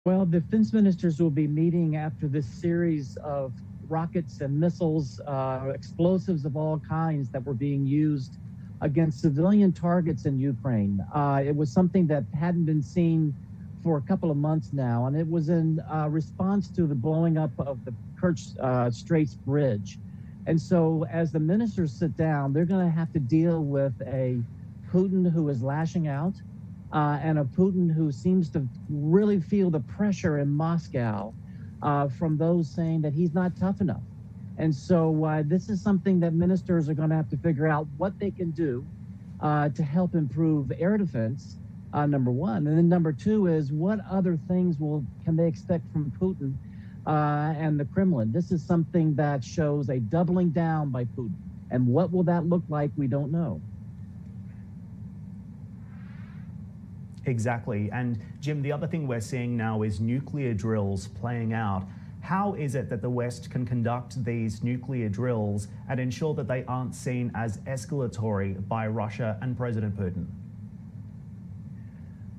Well, defense ministers will be meeting after this series of rockets and missiles, explosives of all kinds that were being used against civilian targets in Ukraine. It was something that hadn't been seen for a couple of months now, and it was in response to the blowing up of the Kerch Straits Bridge. And so as the ministers sit down, they're going to have to deal with a Putin who is lashing out, and a Putin who seems to really feel the pressure in Moscow from those saying that he's not tough enough. And so this is something that ministers are going to have to figure out what they can do to help improve air defense, number one. And then number two is what other things can they expect from Putin and the Kremlin? This is something that shows a doubling down by Putin. And what will that look like? We don't know. Exactly. And Jim, the other thing we're seeing now is nuclear drills playing out. How is it that the West can conduct these nuclear drills and ensure that they aren't seen as escalatory by Russia and President Putin?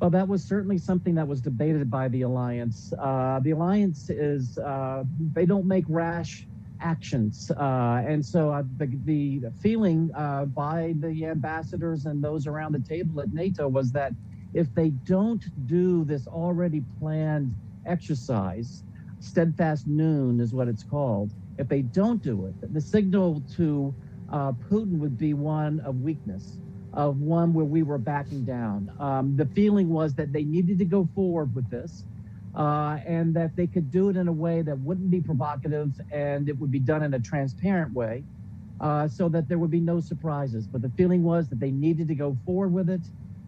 Well, that was certainly something that was debated by the alliance. The alliance is, they don't make rash actions. And so the feeling by the ambassadors and those around the table at NATO was that if they don't do this already planned exercise, Steadfast Noon is what it's called, if they don't do it, the signal to Putin would be one of weakness, of one where we were backing down. The feeling was that they needed to go forward with this, and that they could do it in a way that wouldn't be provocative, and it would be done in a transparent way, so that there would be no surprises. But the feeling was that they needed to go forward with it.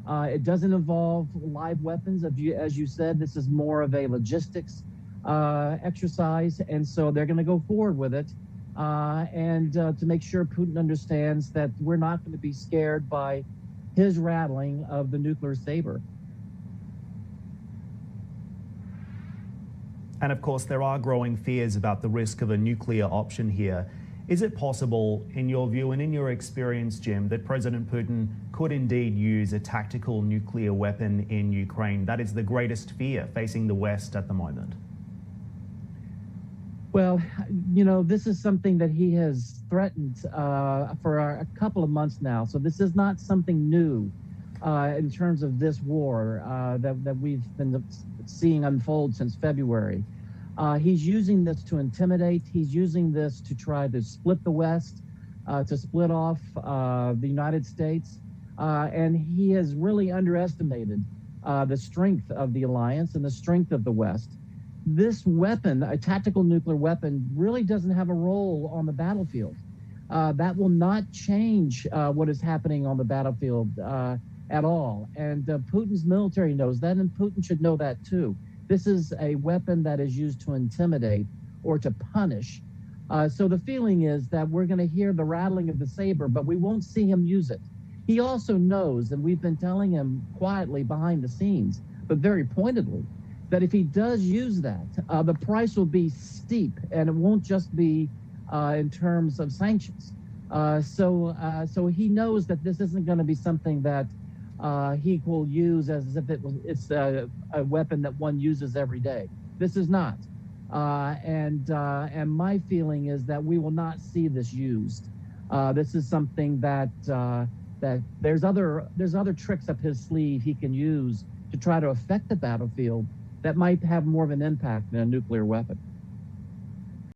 It doesn't involve live weapons. As you said, this is more of a logistics exercise, and so they're going to go forward with it, and to make sure Putin understands that we're not going to be scared by his rattling of the nuclear saber. And of course, there are growing fears about the risk of a nuclear option here. Is it possible, in your view and in your experience, Jim, that President Putin could indeed use a tactical nuclear weapon in Ukraine? That is the greatest fear facing the West at the moment. Well, you know, this is something that he has threatened for a couple of months now. So this is not something new in terms of this war that we've been seeing unfold since February. He's using this to intimidate. He's using this to try to split the West, to split off the United States. And he has really underestimated the strength of the alliance and the strength of the West. This weapon, a tactical nuclear weapon, really doesn't have a role on the battlefield. That will not change what is happening on the battlefield at all. And Putin's military knows that, and Putin should know that too. This is a weapon that is used to intimidate or to punish. So the feeling is that we're going to hear the rattling of the saber, but we won't see him use it. He also knows, and we've been telling him quietly behind the scenes, but very pointedly, that if he does use that, the price will be steep, and it won't just be in terms of sanctions. So he knows that this isn't going to be something that he will use as if it's a weapon that one uses every day. This is not. And my feeling is that we will not see this used. This is something that there's other tricks up his sleeve he can use to try to affect the battlefield that might have more of an impact than a nuclear weapon.